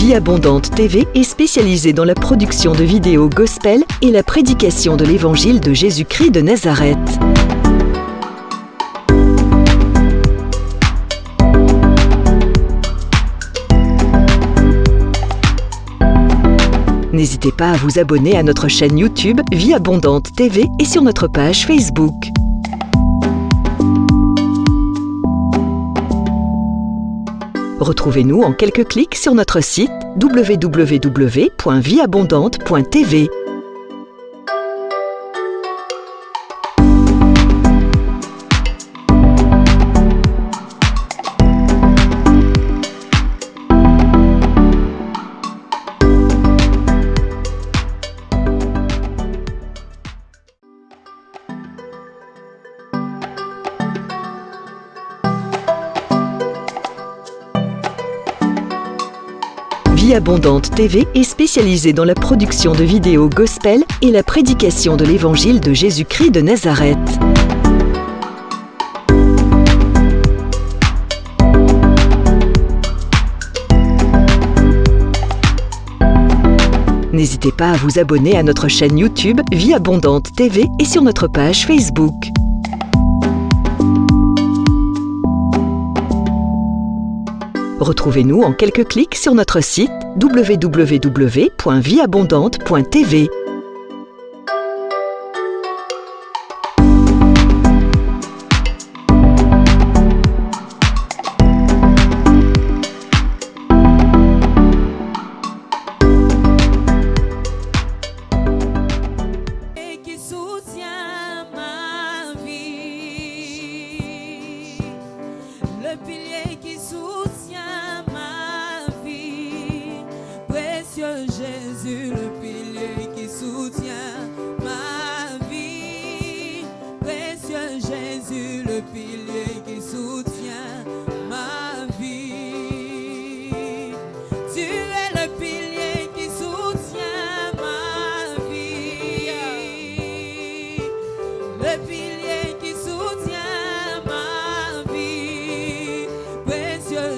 Vie Abondante TV est spécialisée dans la production de vidéos gospel et la prédication de l'évangile de Jésus-Christ de Nazareth. N'hésitez pas à vous abonner à notre chaîne YouTube Vie Abondante TV et sur notre page Facebook. Retrouvez-nous en quelques clics sur notre site www.vieabondante.tv. Vie Abondante TV est spécialisée dans la production de vidéos gospel et la prédication de l'évangile de Jésus-Christ de Nazareth. N'hésitez pas à vous abonner à notre chaîne YouTube Vie Abondante TV et sur notre page Facebook. Retrouvez-nous en quelques clics sur notre site www.vieabondante.tv. Qui soutient ma vie, le pilier qui soutient ma vie, précieux Jésus, le pilier qui soutient ma vie, précieux Jésus, le pilier qui soutient ma vie. Tu es le pilier qui soutient ma vie, le pilier qui soutient ma vie, précieux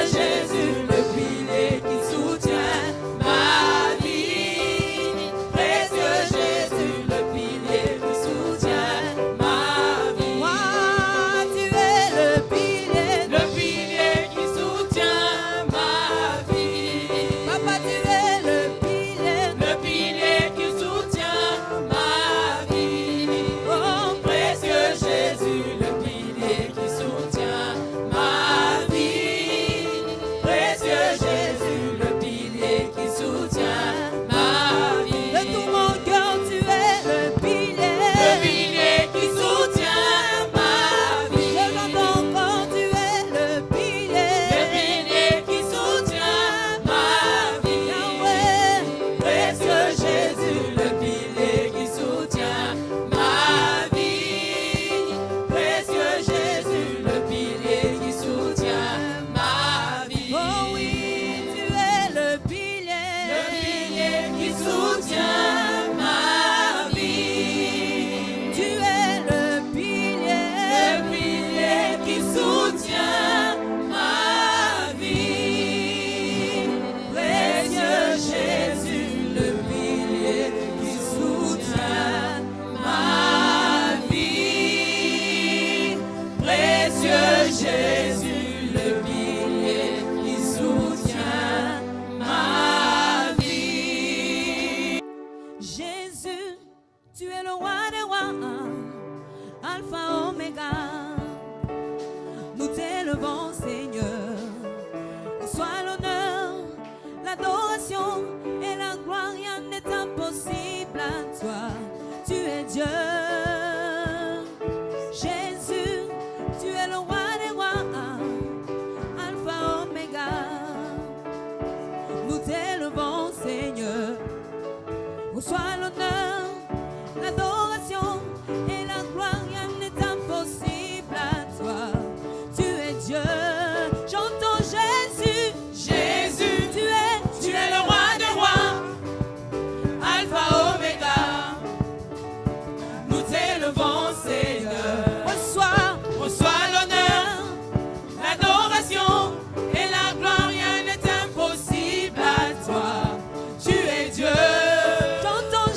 Jésus, le pilier qui soutient ma vie. Précieux Jésus, le pilier qui soutient ma vie. Moi, tu es le pilier qui soutient ma vie. Papa, tu es le pilier qui soutient ma vie. Oh, précieux Jésus, le pilier qui soutient ma vie. Précieux Jésus, le pilier qui soutient ma vie. De tout mon cœur, tu es le pilier qui soutient ma vie. De ton corps, tu es le pilier qui soutient ma vie. Yahweh, précieux Jésus, le pilier qui soutient ma vie. Précieux Jésus, le pilier qui soutient ma vie. Oh oui, tu es le pilier qui soutient ma vie. Tu es le pilier qui soutient ma vie. Précieux Jésus, le pilier qui soutient ma vie. Précieux Jésus, le pilier qui soutient ma vie. Jésus, tu es le roi des rois, Alpha Oméga. Nous t'élevons, Seigneur. Sois l'honneur, l'adoration et la gloire. Rien n'est impossible à toi. Tu es Dieu. Jésus, tu es le roi des rois, Alpha Oméga. Nous t'élevons, Seigneur. Sois l'honneur, l'adoration et la gloire. Rien n'est impossible à toi. Tu es Dieu. J'entends Jésus. Jésus, tu es le roi des rois, Alpha Oméga. Nous t'élevons, Seigneur. Reçois l'honneur, l'adoration et la gloire. Rien n'est impossible à toi. Tu es Dieu. J'entends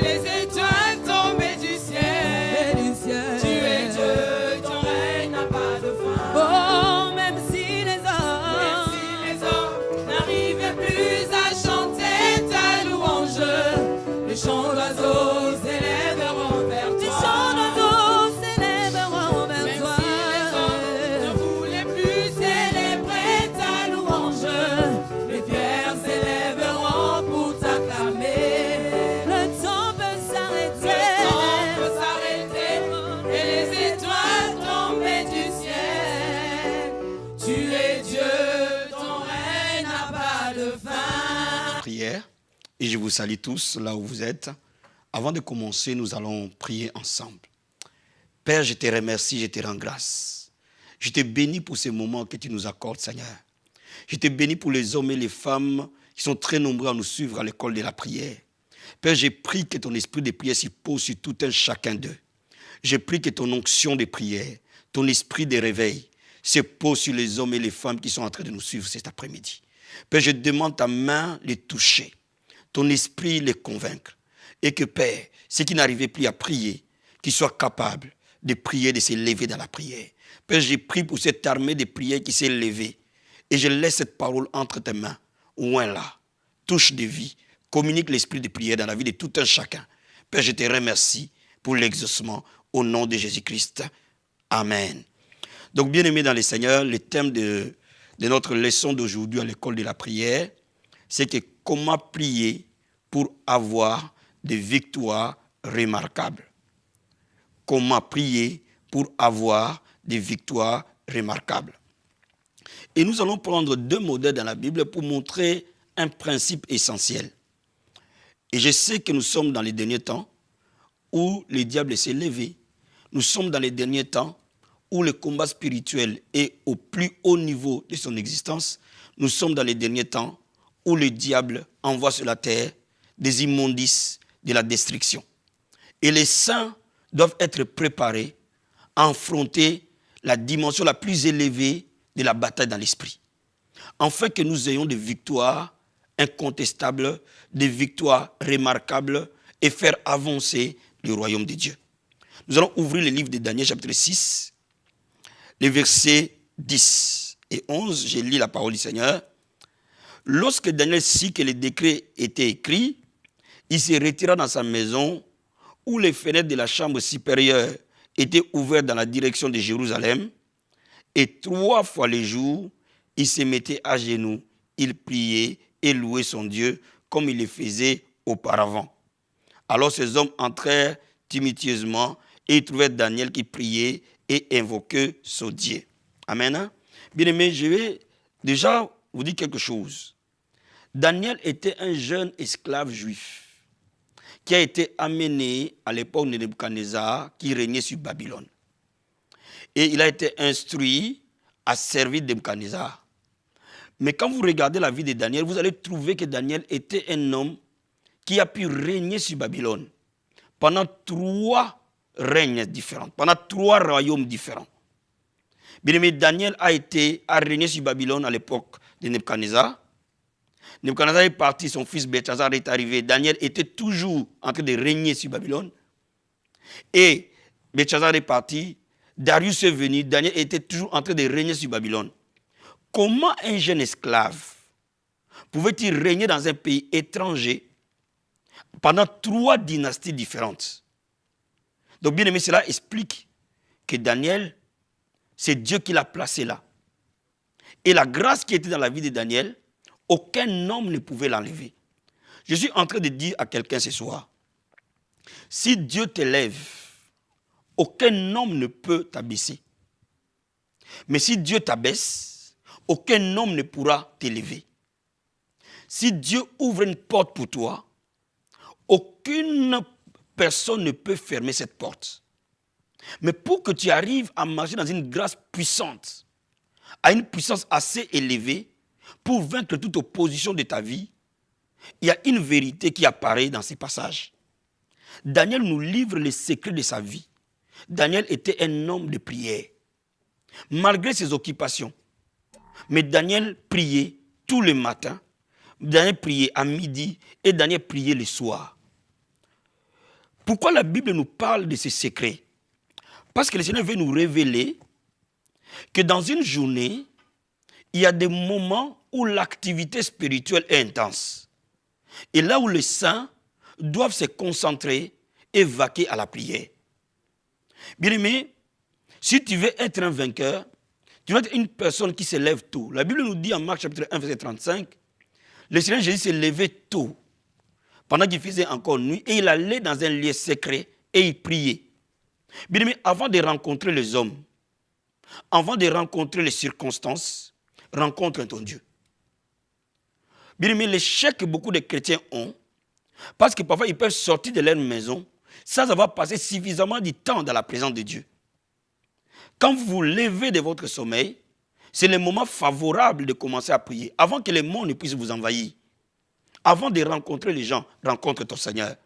les étoiles tombées du ciel. Tu es Dieu, ton règne n'a pas de fin. Oh, même si les hommes n'arrivaient plus à chanter ta louange, les chants d'oiseaux s'élèveront vers toi. Les chants d'oiseaux s'élèveront vers toi. Même si les hommes ne voulaient plus célébrer ta louange, les pierres s'élèveront pour t'acclamer. Le temps peut s'arrêter. Le temps peut s'arrêter. Et les étoiles tombées du ciel. Tu es Dieu, ton règne n'a pas de fin. Prière, et je vous salue tous là où vous êtes. Avant de commencer, nous allons prier ensemble. Père, je te remercie, je te rends grâce. Je te bénis pour ces moments que tu nous accordes, Seigneur. Je te bénis pour les hommes et les femmes qui sont très nombreux à nous suivre à l'école de la prière. Père, j'ai prie que ton esprit de prière s'y pose sur tout un chacun d'eux. Je prie que ton onction de prière, ton esprit de réveil se pose sur les hommes et les femmes qui sont en train de nous suivre cet après-midi. Père, je demande ta main les toucher, ton esprit les convaincre. Et que, Père, ceux qui n'arrivaient plus à prier, qu'ils soient capables de prier, de se lever dans la prière. Père, j'ai prié pour cette armée de prière qui s'est levée. Et je laisse cette parole entre tes mains. Oin là, touche de vie, communique l'esprit de prière dans la vie de tout un chacun. Père, je te remercie pour l'exaucement au nom de Jésus-Christ. Amen. Donc, bien-aimés dans le Seigneur, le thème de notre leçon d'aujourd'hui à l'école de la prière, c'est que comment prier pour avoir des victoires remarquables. Comment prier pour avoir des victoires remarquables. Et nous allons prendre deux modèles dans la Bible pour montrer un principe essentiel. Et je sais que nous sommes dans les derniers temps où le diable s'est levé. Nous sommes dans les derniers temps où le combat spirituel est au plus haut niveau de son existence. Nous sommes dans les derniers temps où le diable envoie sur la terre des immondices, de la destruction. Et les saints doivent être préparés à affronter la dimension la plus élevée de la bataille dans l'esprit. Afin que nous ayons des victoires incontestables, des victoires remarquables et faire avancer le royaume de Dieu. Nous allons ouvrir le livre de Daniel chapitre 6, les versets 10 et 11. Je lis la parole du Seigneur. Lorsque Daniel sut que le décret était écrit, il se retira dans sa maison où les fenêtres de la chambre supérieure étaient ouvertes dans la direction de Jérusalem. Et 3 fois le jour, il se mettait à genoux, il priait et louait son Dieu comme il le faisait auparavant. Alors ces hommes entrèrent tumultueusement et ils trouvèrent Daniel qui priait et invoquait son Dieu. Amen. Bien-aimés, je vais déjà vous dire quelque chose. Daniel était un jeune esclave juif qui a été amené à l'époque de Nebuchadnezzar qui régnait sur Babylone. Et il a été instruit à servir Nebuchadnezzar. Mais quand vous regardez la vie de Daniel, vous allez trouver que Daniel était un homme qui a pu régner sur Babylone pendant 3 règnes différents, pendant 3 royaumes différents. Bien aimé, Daniel a régné sur Babylone à l'époque de Nebuchadnezzar. Nebuchadnezzar est parti, son fils Belshazar est arrivé. Daniel était toujours en train de régner sur Babylone. Et Belshazar est parti, Darius est venu, Daniel était toujours en train de régner sur Babylone. Comment un jeune esclave pouvait-il régner dans un pays étranger pendant 3 dynasties différentes? Donc, bien aimé, cela explique que Daniel, c'est Dieu qui l'a placé là. Et la grâce qui était dans la vie de Daniel, aucun homme ne pouvait l'enlever. Je suis en train de dire à quelqu'un ce soir, si Dieu t'élève, aucun homme ne peut t'abaisser. Mais si Dieu t'abaisse, aucun homme ne pourra t'élever. Si Dieu ouvre une porte pour toi, aucune personne ne peut fermer cette porte. Mais pour que tu arrives à marcher dans une grâce puissante, à une puissance assez élevée, pour vaincre toute opposition de ta vie, il y a une vérité qui apparaît dans ces passages. Daniel nous livre les secrets de sa vie. Daniel était un homme de prière, malgré ses occupations. Mais Daniel priait tous les matins, Daniel priait à midi et Daniel priait le soir. Pourquoi la Bible nous parle de ces secrets? Parce que le Seigneur veut nous révéler que dans une journée, il y a des moments où l'activité spirituelle est intense. Et là où les saints doivent se concentrer et vaquer à la prière. Bien-aimé, si tu veux être un vainqueur, tu dois être une personne qui se lève tôt. La Bible nous dit en Marc chapitre 1, verset 35, le Seigneur Jésus s'est levé tôt, pendant qu'il faisait encore nuit, et il allait dans un lieu secret et il priait. Bien-aimé, avant de rencontrer les hommes, avant de rencontrer les circonstances, rencontre ton Dieu. Bien-aimé, l'échec que beaucoup de chrétiens ont, parce que parfois ils peuvent sortir de leur maison sans avoir passé suffisamment de temps dans la présence de Dieu. Quand vous vous levez de votre sommeil, c'est le moment favorable de commencer à prier, avant que le monde ne puisse vous envahir. Avant de rencontrer les gens, rencontre ton Seigneur.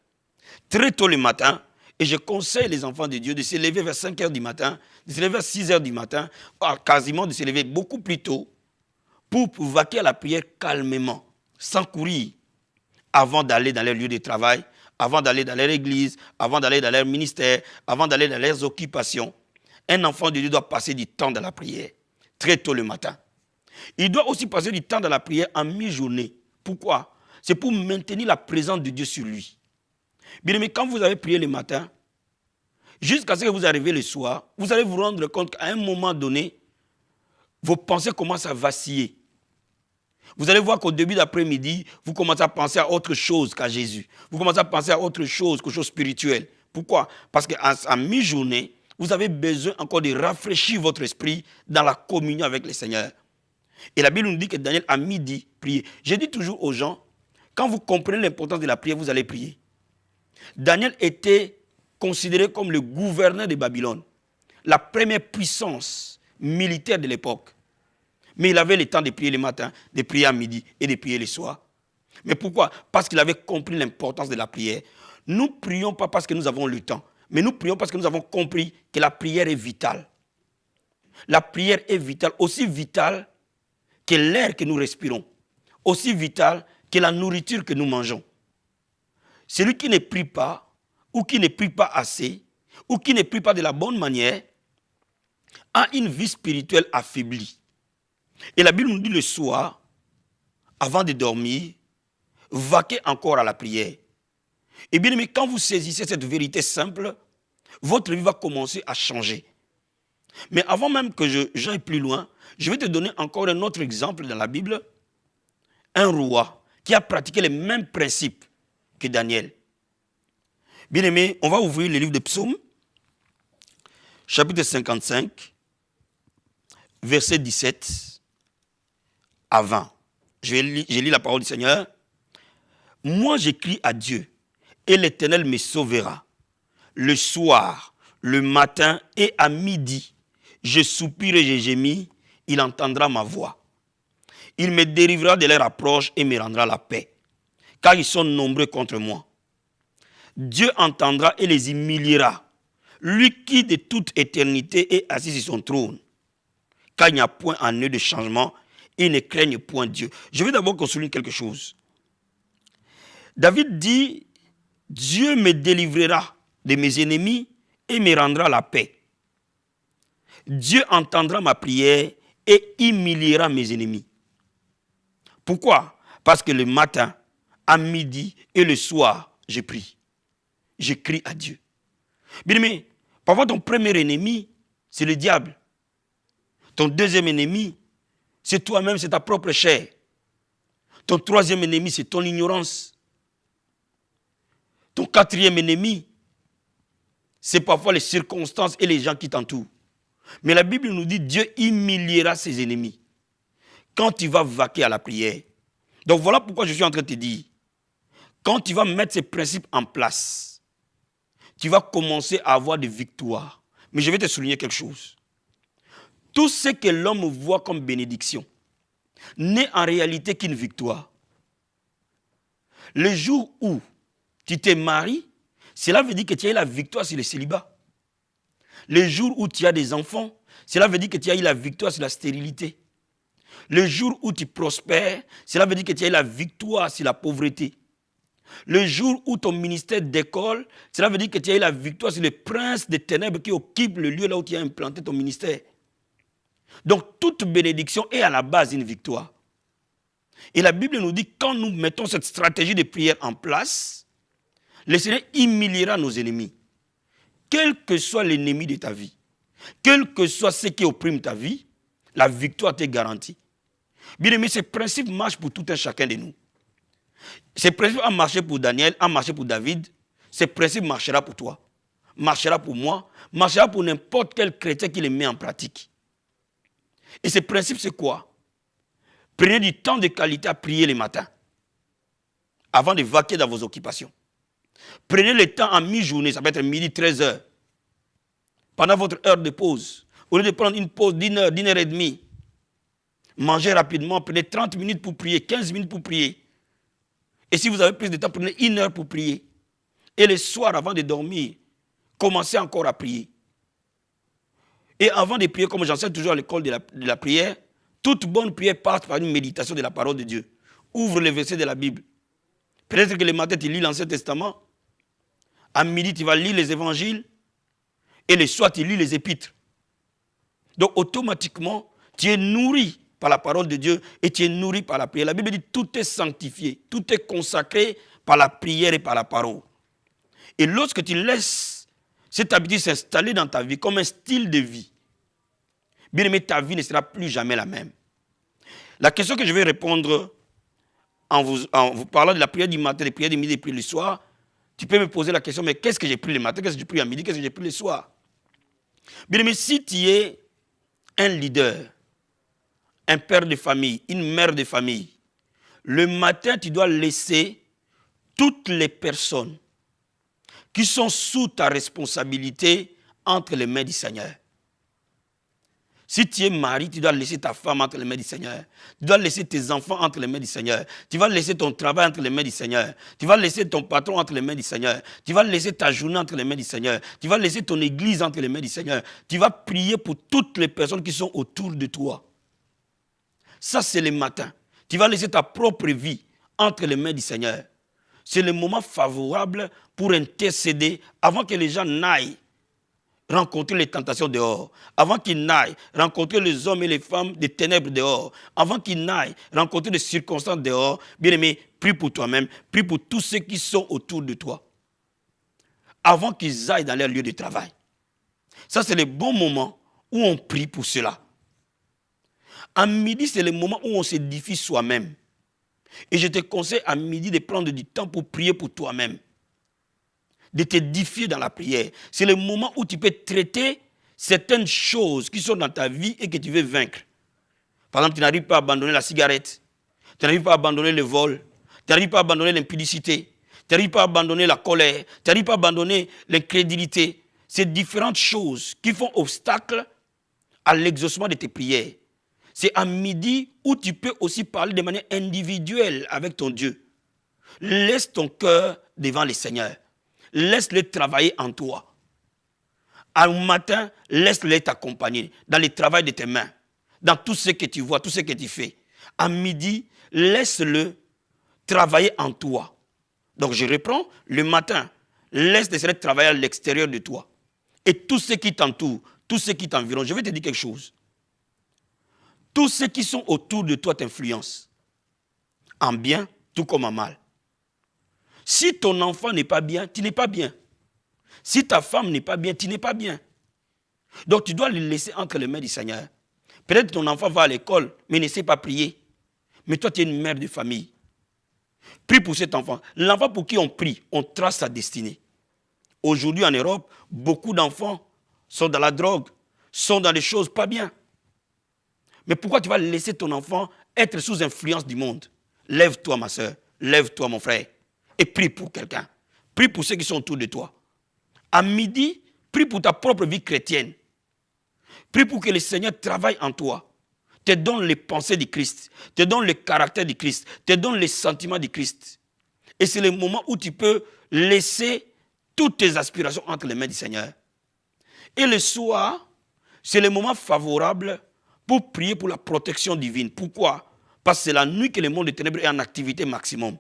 Très tôt le matin, et je conseille les enfants de Dieu de se lever vers 5 heures du matin, de se lever à 6 heures du matin, quasiment de se lever beaucoup plus tôt, pour vaquer à la prière calmement, sans courir, avant d'aller dans leur lieu de travail, avant d'aller dans leur église, avant d'aller dans leur ministère, avant d'aller dans leurs occupations. Un enfant de Dieu doit passer du temps dans la prière, très tôt le matin. Il doit aussi passer du temps dans la prière en mi-journée. Pourquoi? C'est pour maintenir la présence de Dieu sur lui. Bien aimé, quand vous avez prié le matin, jusqu'à ce que vous arrivez le soir, vous allez vous rendre compte qu'à un moment donné, vos pensées commencent à vaciller. Vous allez voir qu'au début d'après-midi, vous commencez à penser à autre chose qu'à Jésus. Vous commencez à penser à autre chose qu'aux choses spirituelles. Pourquoi? Parce qu'à mi-journée, vous avez besoin encore de rafraîchir votre esprit dans la communion avec le Seigneur. Et la Bible nous dit que Daniel, à midi, priait. Je dis toujours aux gens, quand vous comprenez l'importance de la prière, vous allez prier. Daniel était considéré comme le gouverneur de Babylone, la première puissance militaire de l'époque. Mais il avait le temps de prier le matin, de prier à midi et de prier le soir. Mais pourquoi? Parce qu'il avait compris l'importance de la prière. Nous ne prions pas parce que nous avons le temps, mais nous prions parce que nous avons compris que la prière est vitale. La prière est vitale, aussi vitale que l'air que nous respirons, aussi vitale que la nourriture que nous mangeons. Celui qui ne prie pas, ou qui ne prie pas assez, ou qui ne prie pas de la bonne manière, a une vie spirituelle affaiblie. Et la Bible nous dit le soir, avant de dormir, vaquez encore à la prière. Et bien aimé, quand vous saisissez cette vérité simple, votre vie va commencer à changer. Mais avant même que j'aille plus loin, je vais te donner encore un autre exemple dans la Bible. Un roi qui a pratiqué les mêmes principes que Daniel. Bien aimé, on va ouvrir le livre de Psaumes, chapitre 55, verset 17 à 20. Je lis la parole du Seigneur. Moi, j'écris à Dieu, et l'Éternel me sauvera. Le soir, le matin et à midi, je soupire et je gémis, il entendra ma voix. Il me délivrera de leur approche et me rendra la paix, car ils sont nombreux contre moi. Dieu entendra et les humiliera, lui qui de toute éternité est assis sur son trône, car il n'y a point en eux de changement et ils ne craignent point Dieu. Je vais d'abord qu'on souligne quelque chose. David dit, Dieu me délivrera de mes ennemis et me rendra la paix. Dieu entendra ma prière et humiliera mes ennemis. Pourquoi? Parce que le matin, à midi et le soir, je prie. Je crie à Dieu. Bien aimé, parfois ton premier ennemi, c'est le diable. Ton deuxième ennemi, c'est toi-même, c'est ta propre chair. Ton troisième ennemi, c'est ton ignorance. Ton quatrième ennemi, c'est parfois les circonstances et les gens qui t'entourent. Mais la Bible nous dit, Dieu humiliera ses ennemis quand tu vas vaquer à la prière. Donc voilà pourquoi je suis en train de te dire, quand tu vas mettre ces principes en place, tu vas commencer à avoir des victoires. Mais je vais te souligner quelque chose. Tout ce que l'homme voit comme bénédiction n'est en réalité qu'une victoire. Le jour où tu te maries, cela veut dire que tu as eu la victoire sur le célibat. Le jour où tu as des enfants, cela veut dire que tu as eu la victoire sur la stérilité. Le jour où tu prospères, cela veut dire que tu as eu la victoire sur la pauvreté. Le jour où ton ministère décolle, cela veut dire que tu as eu la victoire sur le prince des ténèbres qui occupe le lieu là où tu as implanté ton ministère. Donc toute bénédiction est à la base une victoire. Et la Bible nous dit que quand nous mettons cette stratégie de prière en place, le Seigneur humiliera nos ennemis. Quel que soit l'ennemi de ta vie, quel que soit ce qui opprime ta vie, la victoire t'est garantie. Bien aimé, ce principe marche pour tout un chacun de nous. Ce principe a marché pour Daniel, a marché pour David. Ce principe marchera pour toi, marchera pour moi, marchera pour n'importe quel chrétien qui le met en pratique. Et ce principe, c'est quoi? Prenez du temps de qualité à prier le matin, avant de vaquer dans vos occupations. Prenez le temps en mi-journée, ça peut être midi, 13 heures, pendant votre heure de pause. Au lieu de prendre une pause d'1 heure, d'1 heure et demie, mangez rapidement, prenez 30 minutes pour prier, 15 minutes pour prier. Et si vous avez plus de temps, prenez 1 heure pour prier. Et le soir, avant de dormir, commencez encore à prier. Et avant de prier, comme j'enseigne toujours à l'école de la prière, toute bonne prière passe par une méditation de la parole de Dieu. Ouvre les versets de la Bible. Peut-être que le matin, tu lis l'Ancien Testament. À midi, tu vas lire les évangiles. Et le soir, tu lis les épîtres. Donc, automatiquement, tu es nourri par la parole de Dieu et tu es nourri par la prière. La Bible dit tout est sanctifié, tout est consacré par la prière et par la parole. Et lorsque tu laisses cette habitude s'installer dans ta vie comme un style de vie, bien aimé, ta vie ne sera plus jamais la même. La question que je vais répondre en vous parlant de la prière du matin, des prières du midi et des prières du soir, tu peux me poser la question, mais qu'est-ce que j'ai pris le matin, qu'est-ce que j'ai pris à midi, qu'est-ce que j'ai pris le soir? Bien aimé, si tu es un leader, un père de famille, une mère de famille, le matin, tu dois laisser toutes les personnes qui sont sous ta responsabilité entre les mains du Seigneur. Si tu es mari, tu dois laisser ta femme entre les mains du Seigneur. Tu dois laisser tes enfants entre les mains du Seigneur. Tu vas laisser ton travail entre les mains du Seigneur. Tu vas laisser ton patron entre les mains du Seigneur. Tu vas laisser ta journée entre les mains du Seigneur. Tu vas laisser ton église entre les mains du Seigneur. Tu vas prier pour toutes les personnes qui sont autour de toi. Ça, c'est le matin. Tu vas laisser ta propre vie entre les mains du Seigneur. C'est le moment favorable pour intercéder avant que les gens n'aillent rencontrer les tentations dehors, avant qu'ils n'aillent rencontrer les hommes et les femmes des ténèbres dehors, avant qu'ils n'aillent rencontrer des circonstances dehors. Bien aimé, prie pour toi-même, prie pour tous ceux qui sont autour de toi, avant qu'ils aillent dans leur lieu de travail. Ça, c'est le bon moment où on prie pour cela. À midi, c'est le moment où on s'édifie soi-même. Et je te conseille à midi de prendre du temps pour prier pour toi-même, de t'édifier dans la prière. C'est le moment où tu peux traiter certaines choses qui sont dans ta vie et que tu veux vaincre. Par exemple, tu n'arrives pas à abandonner la cigarette, tu n'arrives pas à abandonner le vol, tu n'arrives pas à abandonner l'impudicité, tu n'arrives pas à abandonner la colère, tu n'arrives pas à abandonner l'incrédulité. C'est différentes choses qui font obstacle à l'exaucement de tes prières. C'est à midi où tu peux aussi parler de manière individuelle avec ton Dieu. Laisse ton cœur devant le Seigneur. Laisse-le travailler en toi. Au matin, laisse-le t'accompagner dans le travail de tes mains, dans tout ce que tu vois, tout ce que tu fais. À midi, laisse-le travailler en toi. Donc je reprends, le matin, laisse-le travailler à l'extérieur de toi. Et tout ce qui t'entoure, tout ce qui t'environne, je vais te dire quelque chose. Tous ceux qui sont autour de toi t'influencent, en bien tout comme en mal. Si ton enfant n'est pas bien, tu n'es pas bien. Si ta femme n'est pas bien, tu n'es pas bien. Donc tu dois le laisser entre les mains du Seigneur. Peut-être que ton enfant va à l'école, mais ne sait pas prier. Mais toi, tu es une mère de famille. Prie pour cet enfant. L'enfant pour qui on prie, on trace sa destinée. Aujourd'hui en Europe, beaucoup d'enfants sont dans la drogue, sont dans des choses pas bien. Mais pourquoi tu vas laisser ton enfant être sous influence du monde? Lève-toi, ma soeur. Lève-toi, mon frère. Et prie pour quelqu'un. Prie pour ceux qui sont autour de toi. À midi, prie pour ta propre vie chrétienne. Prie pour que le Seigneur travaille en toi. Te donne les pensées du Christ. Te donne le caractère du Christ. Te donne les sentiments du Christ. Et c'est le moment où tu peux laisser toutes tes aspirations entre les mains du Seigneur. Et le soir, c'est le moment favorable pour prier pour la protection divine. Pourquoi? Parce que c'est la nuit que le monde des ténèbres est en activité maximum.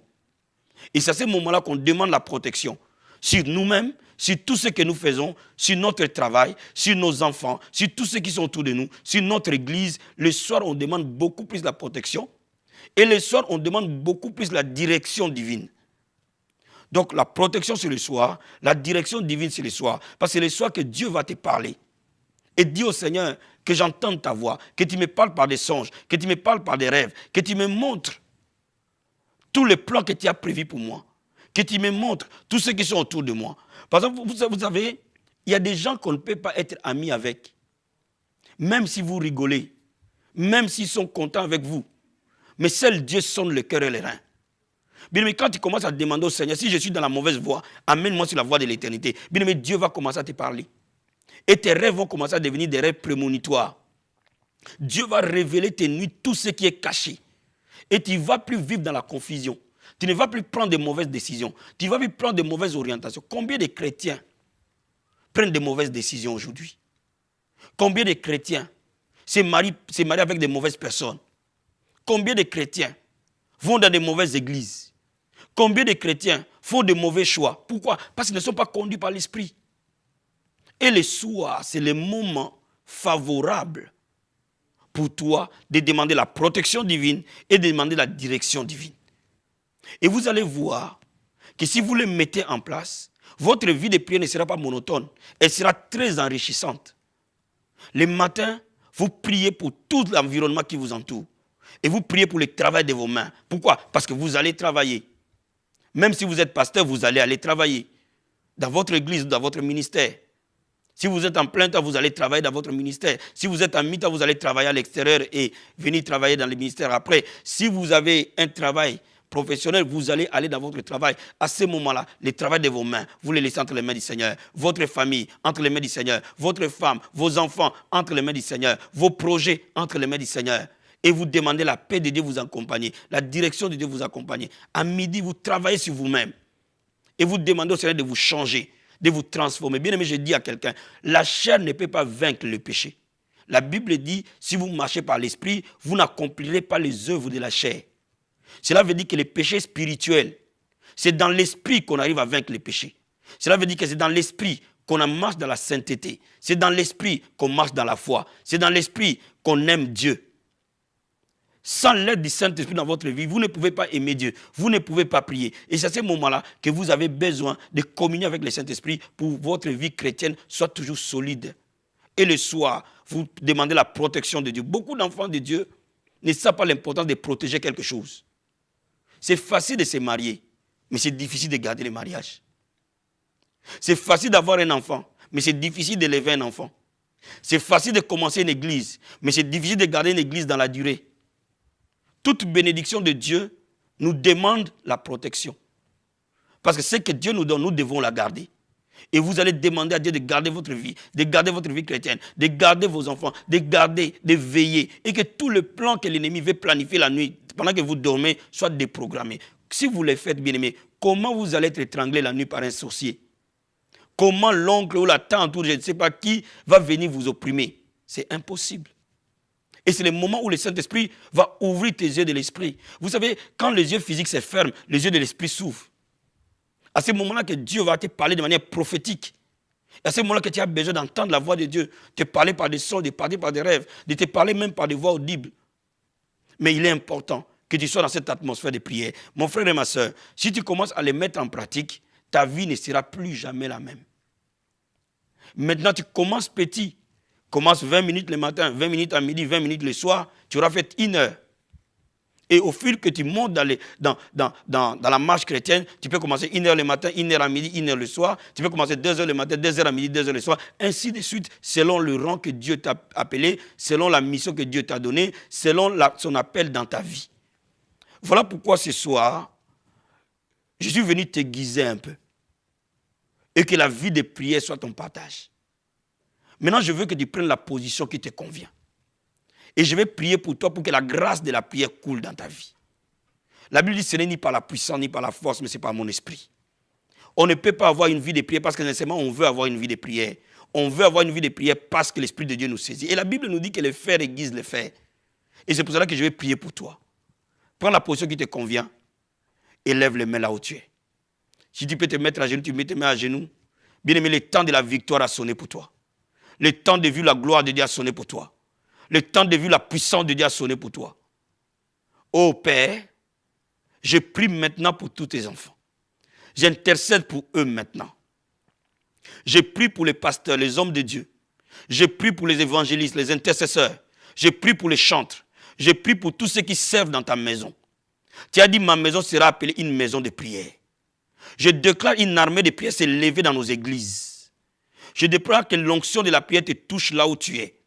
Et c'est à ce moment-là qu'on demande la protection sur nous-mêmes, sur tout ce que nous faisons, sur notre travail, sur nos enfants, sur tous ceux qui sont autour de nous, sur notre église. Le soir, on demande beaucoup plus la protection. Et le soir, on demande beaucoup plus la direction divine. Donc, la protection, c'est le soir. La direction divine, c'est le soir. Parce que c'est le soir que Dieu va te parler. Et dis au Seigneur que j'entende ta voix, que tu me parles par des songes, que tu me parles par des rêves, que tu me montres tous les plans que tu as prévus pour moi, que tu me montres tous ceux qui sont autour de moi. Par exemple, vous savez, il y a des gens qu'on ne peut pas être amis avec. Même si vous rigolez, même s'ils sont contents avec vous. Mais seul Dieu sonde le cœur et les reins. Bien aimé, quand tu commences à demander au Seigneur, si je suis dans la mauvaise voie, amène-moi sur la voie de l'éternité. Bien aimé, Dieu va commencer à te parler. Et tes rêves vont commencer à devenir des rêves prémonitoires. Dieu va révéler tes nuits, tout ce qui est caché. Et tu ne vas plus vivre dans la confusion. Tu ne vas plus prendre de mauvaises décisions. Tu ne vas plus prendre de mauvaises orientations. Combien de chrétiens prennent de mauvaises décisions aujourd'hui? Combien de chrétiens se marient avec de mauvaises personnes? Combien de chrétiens vont dans de mauvaises églises? Combien de chrétiens font de mauvais choix? Pourquoi? Parce qu'ils ne sont pas conduits par l'esprit. Et le soir, c'est le moment favorable pour toi de demander la protection divine et de demander la direction divine. Et vous allez voir que si vous le mettez en place, votre vie de prière ne sera pas monotone, elle sera très enrichissante. Le matin, vous priez pour tout l'environnement qui vous entoure. Et vous priez pour le travail de vos mains. Pourquoi? Parce que vous allez travailler. Même si vous êtes pasteur, vous allez aller travailler dans votre église, dans votre ministère. Si vous êtes en plein temps, vous allez travailler dans votre ministère. Si vous êtes en mi-temps, vous allez travailler à l'extérieur et venir travailler dans le ministère après. Si vous avez un travail professionnel, vous allez aller dans votre travail. À ce moment-là, le travail de vos mains, vous les laissez entre les mains du Seigneur. Votre famille, entre les mains du Seigneur. Votre femme, vos enfants, entre les mains du Seigneur. Vos projets, entre les mains du Seigneur. Et vous demandez la paix de Dieu vous accompagner, la direction de Dieu vous accompagner. À midi, vous travaillez sur vous-même. Et vous demandez au Seigneur de vous changer, de vous transformer. Bien aimé, je dis à quelqu'un, la chair ne peut pas vaincre le péché. La Bible dit, si vous marchez par l'esprit, vous n'accomplirez pas les œuvres de la chair. Cela veut dire que le péché spirituel, c'est dans l'esprit qu'on arrive à vaincre le péché. Cela veut dire que c'est dans l'esprit qu'on marche dans la sainteté. C'est dans l'esprit qu'on marche dans la foi. C'est dans l'esprit qu'on aime Dieu. Sans l'aide du Saint-Esprit dans votre vie, vous ne pouvez pas aimer Dieu. Vous ne pouvez pas prier. Et c'est à ce moment-là que vous avez besoin de communier avec le Saint-Esprit pour que votre vie chrétienne soit toujours solide. Et le soir, vous demandez la protection de Dieu. Beaucoup d'enfants de Dieu ne savent pas l'importance de protéger quelque chose. C'est facile de se marier, mais c'est difficile de garder le mariage. C'est facile d'avoir un enfant, mais c'est difficile d'élever un enfant. C'est facile de commencer une église, mais c'est difficile de garder une église dans la durée. Toute bénédiction de Dieu nous demande la protection. Parce que ce que Dieu nous donne, nous devons la garder. Et vous allez demander à Dieu de garder votre vie chrétienne, de garder vos enfants, de garder, de veiller. Et que tout le plan que l'ennemi veut planifier la nuit, pendant que vous dormez, soit déprogrammé. Si vous le faites, bien aimé, comment vous allez être étranglé la nuit par un sorcier? Comment l'oncle ou la tante ou je ne sais pas qui va venir vous opprimer? C'est impossible. Et c'est le moment où le Saint-Esprit va ouvrir tes yeux de l'esprit. Vous savez, quand les yeux physiques se ferment, les yeux de l'esprit s'ouvrent. À ce moment-là que Dieu va te parler de manière prophétique. Et à ce moment-là que tu as besoin d'entendre la voix de Dieu, te parler par des sons, de parler par des rêves, de te parler même par des voix audibles. Mais il est important que tu sois dans cette atmosphère de prière. Mon frère et ma soeur, si tu commences à les mettre en pratique, ta vie ne sera plus jamais la même. Maintenant, tu commences petit. Commence 20 minutes le matin, 20 minutes à midi, 20 minutes le soir, tu auras fait 1 heure. Et au fil que tu montes dans la marche chrétienne, tu peux commencer 1 heure le matin, 1 heure à midi, 1 heure le soir. Tu peux commencer 2 heures le matin, 2 heures à midi, 2 heures le soir. Ainsi de suite, selon le rang que Dieu t'a appelé, selon la mission que Dieu t'a donnée, selon son appel dans ta vie. Voilà pourquoi ce soir, je suis venu t'aiguiser un peu. Et que la vie de prière soit ton partage. Maintenant, je veux que tu prennes la position qui te convient. Et je vais prier pour toi pour que la grâce de la prière coule dans ta vie. La Bible dit que ce n'est ni par la puissance, ni par la force, mais c'est par mon esprit. On ne peut pas avoir une vie de prière parce que nécessairement on veut avoir une vie de prière. On veut avoir une vie de prière parce que l'Esprit de Dieu nous saisit. Et la Bible nous dit que les fers aiguisent les fers. Et c'est pour cela que je vais prier pour toi. Prends la position qui te convient. élève les mains là où tu es. Si tu peux te mettre à genoux, tu mets tes mains à genoux. Bien-aimé, le temps de la victoire a sonné pour toi. Le temps de vivre la gloire de Dieu a sonné pour toi. Le temps de vivre la puissance de Dieu a sonné pour toi. Oh Père, je prie maintenant pour tous tes enfants. J'intercède pour eux maintenant. Je prie pour les pasteurs, les hommes de Dieu. Je prie pour les évangélistes, les intercesseurs. Je prie pour les chantres. Je prie pour tous ceux qui servent dans ta maison. Tu as dit, ma maison sera appelée une maison de prière. Je déclare une armée de prière s'élever dans nos églises. Je déclare que l'onction de la prière te touche là où tu es.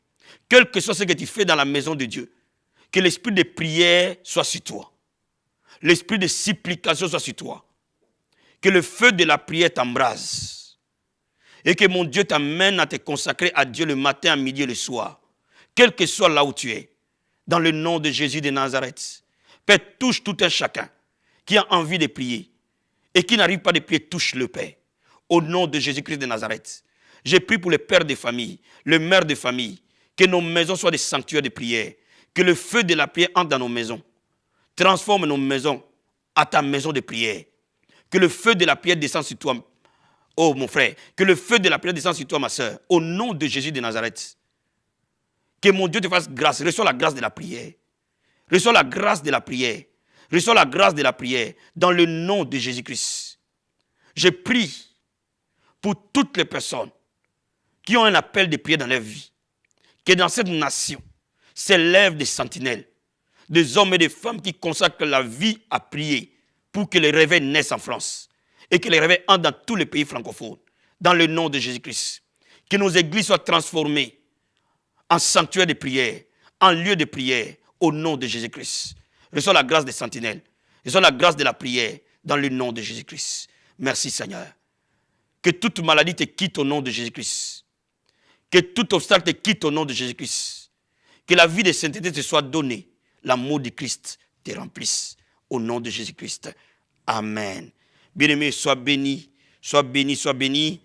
Quel que soit ce que tu fais dans la maison de Dieu, que l'esprit de prière soit sur toi. L'esprit de supplication soit sur toi. Que le feu de la prière t'embrase. Et que mon Dieu t'amène à te consacrer à Dieu le matin, à midi et le soir. Quel que soit là où tu es. Dans le nom de Jésus de Nazareth. Père, touche tout un chacun qui a envie de prier. Et qui n'arrive pas de prier, touche le Père. Au nom de Jésus-Christ de Nazareth. Je prie pour les pères de famille, les mères de famille. Que nos maisons soient des sanctuaires de prière. Que le feu de la prière entre dans nos maisons. Transforme nos maisons à ta maison de prière. Que le feu de la prière descende sur toi, oh mon frère. Que le feu de la prière descende sur toi, ma soeur. Au nom de Jésus de Nazareth. Que mon Dieu te fasse grâce. Reçois la grâce de la prière. Reçois la grâce de la prière. Reçois la grâce de la prière. Dans le nom de Jésus-Christ. Je prie pour toutes les personnes qui ont un appel de prière dans leur vie. Que dans cette nation s'élèvent des sentinelles. Des hommes et des femmes qui consacrent la vie à prier pour que les réveils naissent en France et que les réveils entrent dans tous les pays francophones, dans le nom de Jésus-Christ. Que nos églises soient transformées en sanctuaires de prière, en lieux de prière, au nom de Jésus-Christ. Reçois la grâce des sentinelles, reçois la grâce de la prière, dans le nom de Jésus-Christ. Merci Seigneur. Que toute maladie te quitte au nom de Jésus-Christ. Que tout obstacle te quitte au nom de Jésus-Christ. Que la vie de sainteté te soit donnée. L'amour de Christ te remplisse. Au nom de Jésus-Christ. Amen. Bien-aimé, sois béni, sois béni, sois béni.